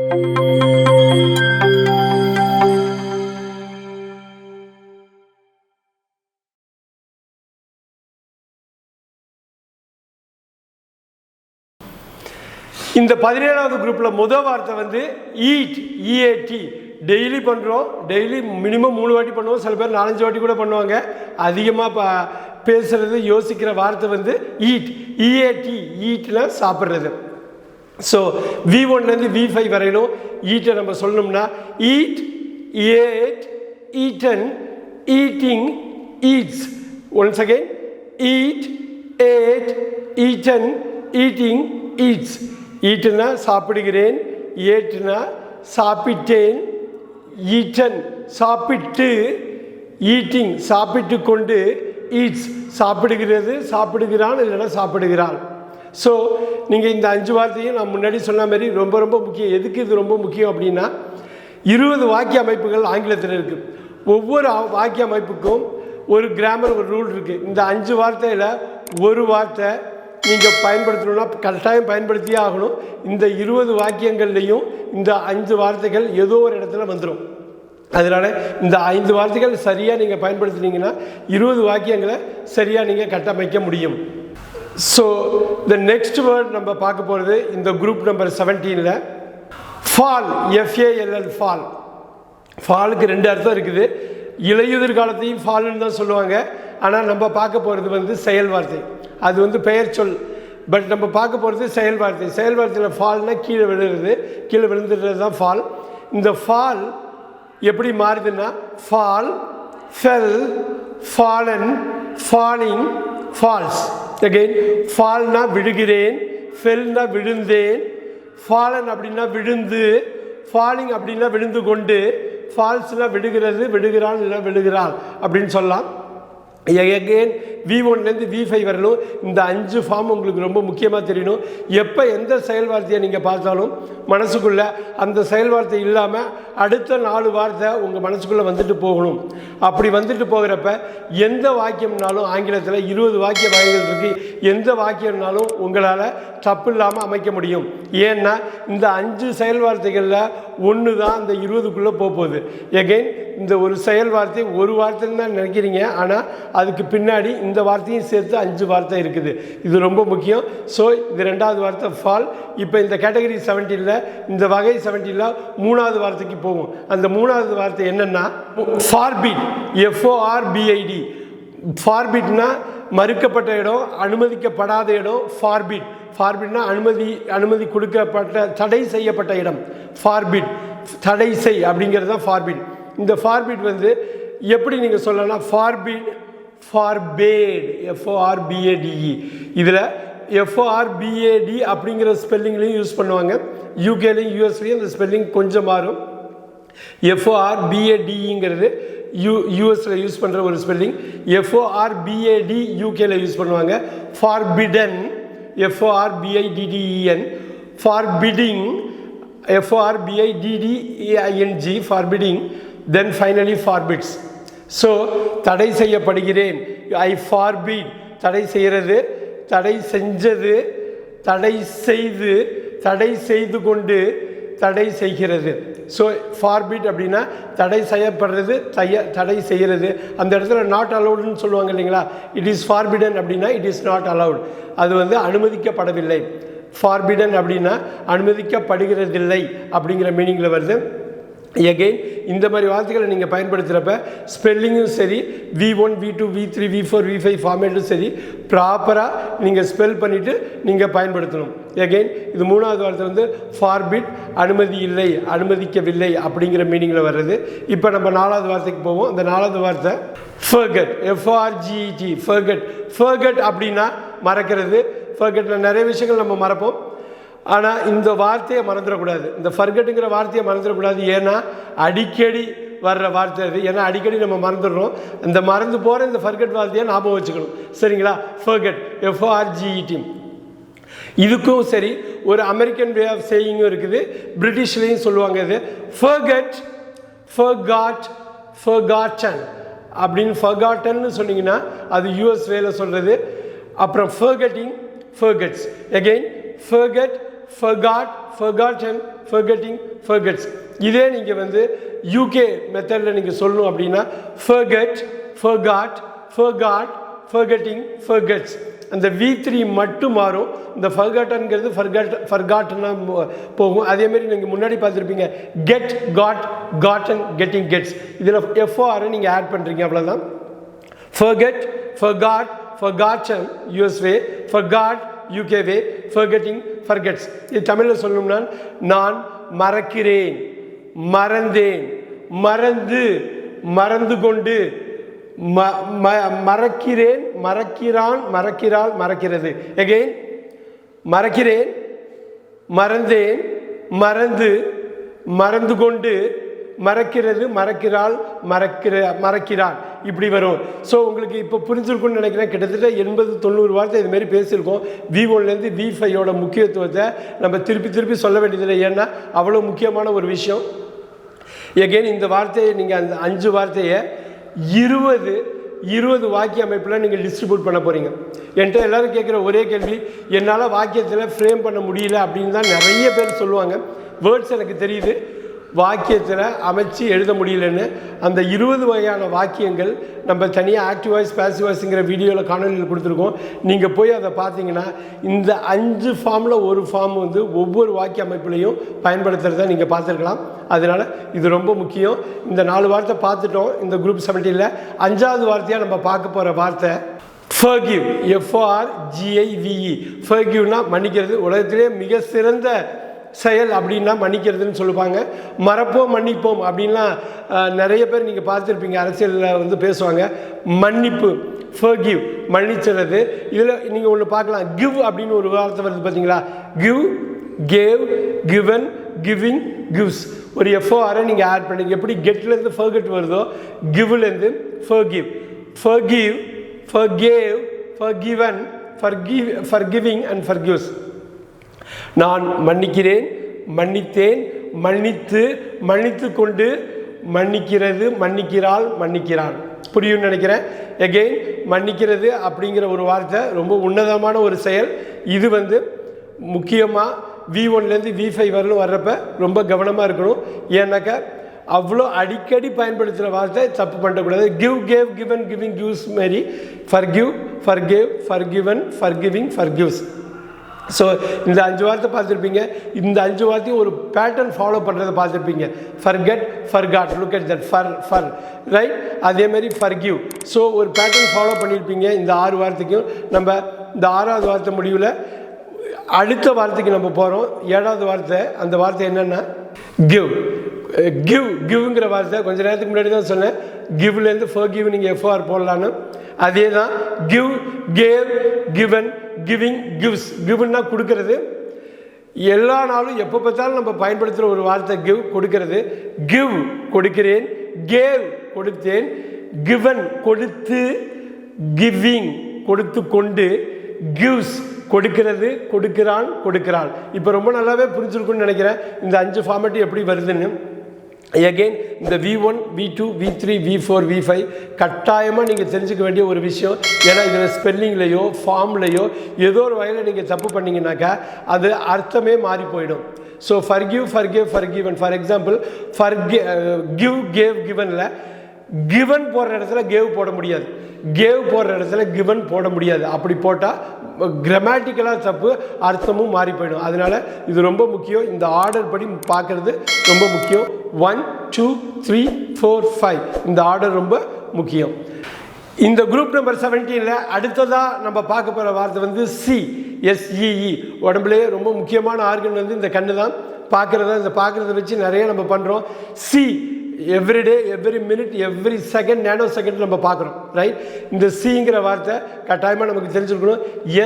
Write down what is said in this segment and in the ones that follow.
இந்த 17வது குரூப்பில் முதல் வார்த்தை வந்து ஈட், இஏடி. டெய்லி பண்ணுறோம், டெய்லி மினிமம் 3 வாட்டி பண்ணுவோம், சில பேர் 4-5 வாட்டி கூட பண்ணுவாங்க. அதிகமாக பேசுகிறது யோசிக்கிற வார்த்தை வந்து ஈட், இஏடி. ஈட்னா சாப்பிட்றது. ஸோ V1லேருந்து V5 வரையிலும் ஈட்டை நம்ம சொல்லணும்னா eat, ate, eaten, eating, eats. Once again eat, ate, eaten, eating, eats. ஈட்டுனா சாப்பிடுகிறேன், ஏட்டுனா சாப்பிட்டேன், ஈட்டன் சாப்பிட்டு, ஈட்டிங் சாப்பிட்டு கொண்டு, ஈட்ஸ் சாப்பிடுகிறது, சாப்பிடுகிறான் இல்லைன்னா சாப்பிடுகிறான். ஸோ நீங்கள் இந்த 5 வார்த்தையும் நான் முன்னாடி சொன்ன மாதிரி ரொம்ப ரொம்ப முக்கியம். எதுக்கு இது ரொம்ப முக்கியம் அப்படின்னா 20 வாக்கிய அமைப்புகள் ஆங்கிலத்தில் இருக்குது. ஒவ்வொரு வாக்கிய அமைப்புக்கும் ஒரு கிராமர், ஒரு ரூல் இருக்குது. இந்த 5 வார்த்தையில் ஒரு வார்த்தை நீங்கள் பயன்படுத்தணும்னா கட்டாயம் பயன்படுத்தியே ஆகணும். இந்த 20 வாக்கியங்கள்லையும் இந்த 5 வார்த்தைகள் ஏதோ ஒரு இடத்துல வந்துடும். அதனால் இந்த 5 வார்த்தைகள் சரியாக நீங்கள் பயன்படுத்தினீங்கன்னா 20 வாக்கியங்களை சரியாக நீங்கள் கட்டமைக்க முடியும். ஸோ த நெக்ஸ்ட் வேர்ட் நம்ம பார்க்க போகிறது இந்த குரூப் நம்பர் 17ல் ஃபால், FALL, ஃபால். ஃபாலுக்கு 2 அர்த்தம் இருக்குது. இலையுதிர் காலத்தையும் ஃபால்னு தான் சொல்லுவாங்க. ஆனால் நம்ம பார்க்க போகிறது வந்து செயல் வார்த்தை. அது வந்து பெயர் சொல். பட் நம்ம பார்க்க போகிறது செயல் வார்த்தை. செயல் வார்த்தையில் ஃபால்னால் கீழே விழுறது, கீழே விழுந்துடுறது தான் ஃபால். இந்த ஃபால் எப்படி மாறுதுன்னா fall, fell, fallen, falling, falls. Again ஃபால்னா விழுகிறேன், ஃபெல்னா விழுந்தேன், ஃபாலன் அப்படின்னா விழுந்து, ஃபாலிங் அப்படின்னா விழுந்து கொண்டு, ஃபால்ஸ்னால் விழுகிறது, விழுகிறான் இல்லை விழுகிறாள் அப்படின்னு சொல்லலாம். எகெயின் V1லேருந்து V5 வரணும். இந்த 5 ஃபார்ம் உங்களுக்கு ரொம்ப முக்கியமாக தெரியணும். எப்போ எந்த செயல் வார்த்தையை நீங்கள் பார்த்தாலும் மனசுக்குள்ளே அந்த செயல் வார்த்தை இல்லாமல் அடுத்த 4 வார்த்தை உங்கள் மனசுக்குள்ளே வந்துட்டு போகணும். அப்படி வந்துட்டு போகிறப்ப எந்த வாக்கியம்னாலும் ஆங்கிலத்தில் 20 வாக்கிய வகைகள் இருக்குது. எந்த வாக்கியம்னாலும் உங்களால் தப்பு இல்லாமல் அமைக்க முடியும். ஏன்னா இந்த 5 செயல் வார்த்தைகளில் ஒன்று தான் இந்த 20க்குள்ளே போகுது. எகெயின் இந்த ஒரு செயல் வார்த்தை ஒரு வார்த்தைன்னு தான் நினைக்கிறீங்க, ஆனால் அதுக்கு பின்னாடி இந்த வார்த்தையும் சேர்த்து 5 வார்த்தை இருக்குது. இது ரொம்ப முக்கியம். ஸோ இது 2வது வார்த்தை ஃபால். இப்போ இந்த கேட்டகரி 17ல், இந்த வகை 17ல் 3வது வார்த்தைக்கு போகும். அந்த 3வது வார்த்தை என்னென்னா ஃபார்பிட், FORBID. ஃபார்பிட்னா மறுக்கப்பட்ட இடம், அனுமதிக்கப்படாத இடம். ஃபார்பிட், ஃபார்பிட்னா அனுமதி கொடுக்கப்பட்ட, தடை செய்யப்பட்ட இடம். ஃபார்பிட், தடை செய் அப்படிங்கிறது தான் ஃபார்பிட். இந்த ஃபார்பிட் வந்து எப்படி நீங்கள் சொல்லலாம், ஃபார்பிட், ஃபார்பேட், FORBADE. இதில் FORBAD அப்படிங்கிற ஸ்பெல்லிங்லையும் யூஸ் பண்ணுவாங்க. யூகேலையும் யூஎஸ்லையும் இந்த ஸ்பெல்லிங் கொஞ்சம் மாறும். FORBADங்கிறது யூஎஸில் யூஸ் பண்ணுற ஒரு ஸ்பெல்லிங். FORBAD யூகேல யூஸ் பண்ணுவாங்க. Forbidden, FORBIDDEN. ஃபார்பிடிங், FORBIDDEING, ஃபார்பிடிங். Then finally ஃபார்பிட்ஸ். So தடை செய்யப்படுகிறேன், ஐ ஃபார்பிட், தடை செய்கிறது, தடை செஞ்சது, தடை செய்து, தடை செய்து கொண்டு, தடை செய்கிறது. ஸோ ஃபார்பிட் அப்படின்னா தடை செய்யப்படுறது, தடை செய்கிறது. அந்த இடத்துல நாட் அலவுடுன்னு சொல்லுவாங்க இல்லைங்களா. இட் இஸ் ஃபார்பிடன் அப்படின்னா இட் இஸ் நாட் அலவுட், அது வந்து அனுமதிக்கப்படவில்லை. ஃபார்பிடன் அப்படின்னா அனுமதிக்கப்படுகிறதில்லை அப்படிங்கிற மீனிங்கில் வருது. எகெயின் இந்த மாதிரி வார்த்தைகளை நீங்கள் பயன்படுத்துகிறப்ப ஸ்பெல்லிங்கும் சரி, V1, V2, V3, V4, V5 ஃபார்மேட்டும் சரி ப்ராப்பராக நீங்கள் ஸ்பெல் பண்ணிவிட்டு நீங்கள் பயன்படுத்தணும். எகெயின் இது 3வது வார்த்தை வந்து ஃபார்பிட், அனுமதி இல்லை, அனுமதிக்கவில்லை அப்படிங்கிற மீனிங்கில் வர்றது. இப்போ நம்ம 4வது வார்த்தைக்கு போவோம். அந்த 4வது வார்த்தை ஃபர்கட், FORGET, ஃபர்கட். ஃபர்கட் அப்படின்னா மறக்கிறது. ஃபர்கட்ல நிறைய விஷயங்கள் நம்ம மறப்போம். ஆனால் இந்த வார்த்தையை மறந்துடக்கூடாது, இந்த ஃபர்கட்டுங்கிற வார்த்தையை மறந்துடக்கூடாது. ஏன்னா அடிக்கடி வர்ற வார்த்தை அது. ஏன்னா அடிக்கடி நம்ம மறந்துடுறோம். இந்த மறந்து போகிற இந்த ஃபர்கட் வார்த்தையை ஞாபகம் வச்சுக்கணும். சரிங்களா? Forgot, FORGET. இதுக்கும் சரி ஒரு அமெரிக்கன் வே ஆஃப் சேயிங்கும் இருக்குது, பிரிட்டிஷ்லேயும் சொல்லுவாங்க. இது ஃபர்கட், ஃபர்காட், ஃபர்காட்டன் அப்படின்னு. ஃபர்காட்டன்னு சொன்னீங்கன்னா அது US வேல சொல்கிறது. அப்புறம் forgetting, forgets. Again forgot, forgot, forgotten, forgetting, forgets. இதே நீங்கள் வந்து UK மெத்தடில் நீங்கள் சொல்லணும் அப்படின்னா forget, forgot, forgot, forgetting, forgets. அந்த V3 மட்டும் மாறும். இந்த forgotங்கிறது forgotனா போகும். அதேமாரி நீங்கள் முன்னாடி பார்த்துருப்பீங்க get, got, gotten, getting, gets. இதில் FOR நீங்கள் ஆட் பண்ணுறீங்க, அவ்வளோதான். forget, forgot, forgotten US way, forgot UK way, forgetting, forgets. இது தமிழில் சொல்லணும்னா நான் மறக்கிறேன், மறந்தேன், மறந்து, மறந்து கொண்டு, மறக்கிறேன், மறக்கிறான், மறக்கிறாள், மறக்கிறது. எகைன் மறக்கிறேன், மறந்தேன், மறந்து, மறந்து கொண்டு, மறக்கிறது, மறக்கிறாள், மறக்கிறான், இப்படி வரும். ஸோ உங்களுக்கு இப்போ புரிஞ்சிருக்கும்னு நினைக்கிறேன். கிட்டத்தட்ட 80-90 வார்த்தை இதுமாரி பேசியிருக்கோம். V1லேருந்து V5யோட முக்கியத்துவத்தை நம்ம திருப்பி திருப்பி சொல்ல வேண்டியதில்லை, ஏன்னா அவ்வளோ முக்கியமான ஒரு விஷயம். எகெயின் இந்த வார்த்தையை நீங்கள் அந்த 5 வார்த்தையை 20 வாக்கிய அமைப்பில் நீங்கள் டிஸ்ட்ரிபியூட் பண்ண போகிறீங்க. என்கிட்ட எல்லோரும் கேட்குற ஒரே கேள்வி, என்னால் வாக்கியத்தில் ஃப்ரேம் பண்ண முடியல அப்படின்னு தான் நிறைய பேர் சொல்லுவாங்க. வேர்ட்ஸ் எனக்கு தெரியுது, வாக்கியத்தில் அமைச்சு எழுத முடியலன்னு. அந்த 20 வகையான வாக்கியங்கள் நம்ம தனியாக ஆக்டிவ் வாய்ஸ், பேசிவ் வாய்ஸுங்கிற வீடியோவில் காணொலியில் கொடுத்துருக்கோம். நீங்கள் போய் அதை பார்த்தீங்கன்னா இந்த 5 ஃபார்மில் ஒரு ஃபார்ம் வந்து ஒவ்வொரு வாக்கிய அமைப்புலையும் பயன்படுத்துகிறத நீங்கள் பார்த்துருக்கலாம். அதனால் இது ரொம்ப முக்கியம். இந்த 4 வார்த்தை பார்த்துட்டோம் இந்த குரூப் 17ல். 5வது வார்த்தையாக நம்ம பார்க்க போகிற வார்த்தை forgive, FORGIVE. forgiveனா மன்னிக்கிறது. உலகத்திலே மிக சிறந்த செயல் அப்படின்னா மன்னிக்கிறதுன்னு சொல்லுவாங்க. மறப்போம் மன்னிப்போம் அப்படின்லாம் நிறைய பேர் நீங்கள் பார்த்துருப்பீங்க, அரசியலில் வந்து பேசுவாங்க. மன்னிப்பு, forgive, மன்னிச்சிடுறது. இதில் நீங்கள் ஒன்று பார்க்கலாம், give அப்படின்னு ஒரு வார்த்தை வருது பார்த்தீங்களா. give, gave, given, giving, gives. ஒரு FOR நீங்கள் ஆட் பண்ணுங்க. எப்படி கெட்லேருந்து forget வருதோ giveலேருந்து forgive, forgive, forgave, forgiven, forgiving and forgives. நான் மன்னிக்கிறேன், மன்னித்தேன், மன்னித்து, மன்னித்து கொண்டு, மன்னிக்கிறது, மன்னிக்கிறாள், மன்னிக்கிறான். புரியும்னு நினைக்கிறேன். எகெயின் மன்னிக்கிறது அப்படிங்கிற ஒரு வார்த்தை ரொம்ப உன்னதமான ஒரு செயல். இது வந்து முக்கியமாக V1லேருந்து V5 வரலும் வர்றப்ப ரொம்ப கவனமாக இருக்கணும். ஏன்னாக்கா அவ்வளோ அடிக்கடி பயன்படுத்துகிற வார்த்தை தப்பு பண்ணக்கூடாது. Give, gave, given, giving, gives மாரி forgive, forgave, forgiven, forgiving, forgives. So இந்த 5 வார்த்தை பார்த்துருப்பீங்க. இந்த 5 வார்த்தையும் ஒரு பேட்டர்ன் ஃபாலோ பண்ணுறதை பார்த்துருப்பீங்க. forget, forgot, look at that, for, right. அதேமாதிரி forgive. ஸோ ஒரு பேட்டர்ன் ஃபாலோ பண்ணியிருப்பீங்க இந்த 6 வார்த்தைக்கும். நம்ம இந்த 6வது வார்த்தை முடிவில் அடுத்த வார்த்தைக்கு நம்ம போகிறோம். 7வது வார்த்தை. அந்த வார்த்தை என்னென்னா give. கிவ்ங்கிற வார்த்தை கொஞ்சம் நேரத்துக்கு முன்னாடி தான் சொன்னேன். கிவ்லேருந்து forgive நீங்கள் FOR போடலான்னு. அதே தான் give, gave, given, giving, gives. கிவ்னா கொடுக்கறது. எல்லா நாளும் எப்போ பார்த்தாலும் நம்ம பயன்படுத்துகிற ஒரு வார்த்தை give, கொடுக்கறது. give கொடுக்கிறேன், gave கொடுத்தேன், given கொடுத்து, giving கொடுத்து கொண்டு, gives கொடுக்கிறது, கொடுக்கிறான், கொடுக்கிறாள். இப்போ ரொம்ப நல்லாவே புரிஞ்சிருக்குன்னு நினைக்கிறேன் இந்த 5 ஃபார்மேட் எப்படி வருதுன்னு. எகெயின் இந்த V1, V2, V3, V4, V5 கட்டாயமாக நீங்கள் தெரிஞ்சுக்க வேண்டிய ஒரு விஷயம். ஏன்னா இதில் ஸ்பெல்லிங்லேயோ ஃபார்ம்லேயோ ஏதோ ஒரு வகையில் நீங்கள் தப்பு பண்ணிங்கனாக்கா அது அர்த்தமே மாறி போயிடும். So forgive, forgave, forgiven. For example give, gave, givenல கிவன் போடுற இடத்துல கேவ் போட முடியாது, கேவ் போடுற இடத்துல கிவன் போட முடியாது. அப்படி போட்டால் கிராமட்டிக்கலாக தப்பு, அர்த்தமும் மாறி போயிடும். அதனால் இது ரொம்ப முக்கியம். இந்த ஆர்டர் படி பார்க்குறது ரொம்ப முக்கியம். 1, 2, 3, 4, 5 இந்த ஆர்டர் ரொம்ப முக்கியம். இந்த குரூப் நம்பர் 17ல் அடுத்ததாக நம்ம பார்க்க போகிற வார்த்தை வந்து SEE. உடம்புலேயே ரொம்ப முக்கியமான ஆர்கன் வந்து இந்த கண்ணு தான். இந்த பார்க்குறத வச்சு நிறைய நம்ம பண்ணுறோம். Every day, every minute, every second, nano second நம்ம பார்க்குறோம், ரைட். இந்த சிங்கிற வார்த்தை கட்டாயமாக நமக்கு தெரிஞ்சுருக்கணும்.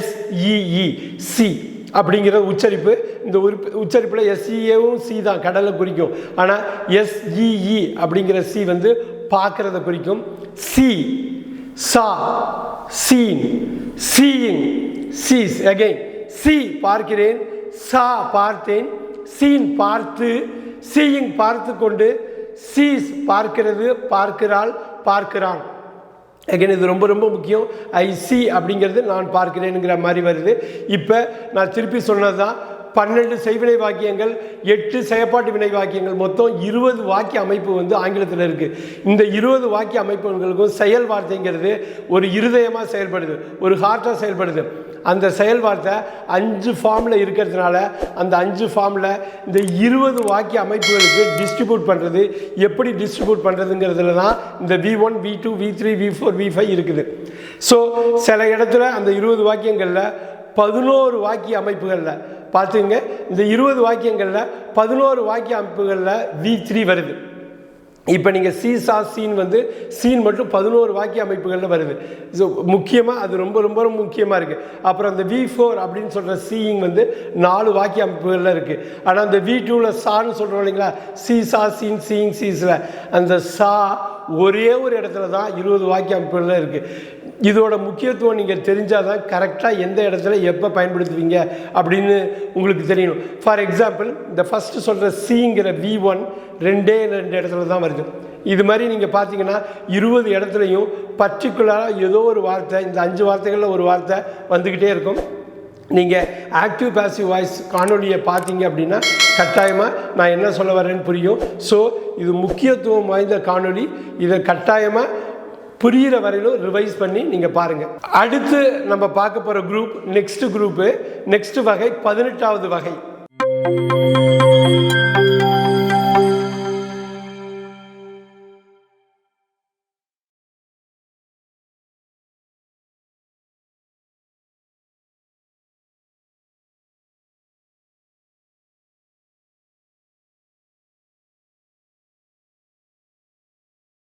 SEE, சி அப்படிங்கிற உச்சரிப்பு. இந்த உச்சரிப்பில் SEAவும் சி தான், கடலை குறிக்கும். ஆனால் SEE அப்படிங்கிற சி வந்து பார்க்குறத குறிக்கும். See, saw, seen, seeing, sees. Again see பார்க்கிறேன், சா பார்த்தேன், சீன் பார்த்து, சீயிங் பார்த்து கொண்டு, சீஸ் பார்க்கிறது, பார்க்கிறாள், பார்க்கிறான். அகைன் இது ரொம்ப ரொம்ப முக்கியம். ஐ சி அப்படிங்கிறது நான் பார்க்கிறேனுங்கிற மாதிரி வருது. இப்போ நான் திருப்பி சொன்னது தான் 12 செய்வினை வாக்கியங்கள், 8 செயற்பாட்டு வினை வாக்கியங்கள், மொத்தம் 20 வாக்கிய அமைப்பு வந்து ஆங்கிலத்தில் இருக்குது. இந்த 20 வாக்கிய அமைப்புகளுக்கும் செயல் வார்த்தைங்கிறது ஒரு இருதயமாக செயல்படுது, ஒரு ஹார்ட்டாக செயல்படுது. அந்த செயல் வார்த்தை 5 ஃபார்மில் இருக்கிறதுனால அந்த 5 ஃபார்மில் இந்த 20 வாக்கிய அமைப்புகளுக்கு டிஸ்ட்ரிபியூட் பண்ணுறது, எப்படி டிஸ்ட்ரிபியூட் பண்ணுறதுங்கிறதுல தான் இந்த V1, V2, V3, V4, V5 இருக்குது. ஸோ சில இடத்துல அந்த 20 வாக்கியங்களில் 11 வாக்கிய அமைப்புகளில் பார்த்துங்க, இந்த 20 வாக்கியங்களில் 11 வாக்கிய அமைப்புகளில் V3 வருது. இப்போ நீங்கள் சீசா சீன் வந்து சீன் மட்டும் 11 வாக்கிய அமைப்புகளில் வருது. ஸோ முக்கியமாக அது ரொம்ப ரொம்ப ரொம்ப முக்கியமாக இருக்குது. அப்புறம் அந்த V4 அப்படின்னு சொல்கிற சீயிங் வந்து 4 வாக்கிய அமைப்புகளில் இருக்குது. ஆனால் அந்த V2வில் சான்னு சொல்கிறோம் இல்லைங்களா, சீசா சீன் சீயிங் சீஸில் அந்த சா ஒரே ஒரு இடத்துல தான் 20 வாக்கிய அமைப்புகளில் இருக்குது. இதோட முக்கியத்துவம் நீங்கள் தெரிஞ்சால் தான் கரெக்டாக எந்த இடத்துல எப்போ பயன்படுத்துவீங்க அப்படின்னு உங்களுக்கு தெரியணும். ஃபார் எக்ஸாம்பிள், இந்த ஃபஸ்ட்டு சொல்கிற சிங்கிற V1 2 இடத்துல தான் வருது. இது மாதிரி நீங்கள் பார்த்தீங்கன்னா 20 இடத்துலையும் பர்டிகுலராக ஏதோ ஒரு வார்த்தை, இந்த 5 வார்த்தைகளில் ஒரு வார்த்தை வந்துக்கிட்டே இருக்கும். நீங்கள் ஆக்டிவ் பேசிவ் வாய்ஸ் காணொலியை பார்த்தீங்க அப்படின்னா கட்டாயமாக நான் என்ன சொல்ல வரேன்னு புரியும். ஸோ இது முக்கியத்துவம் வாய்ந்த காணொலி. இதை கட்டாயமாக புரிகிற வரையிலும் ரிவைஸ் பண்ணி நீங்கள் பாருங்கள். அடுத்து நம்ம பார்க்க போகிற குரூப் நெக்ஸ்ட் வகை 18வது வகை.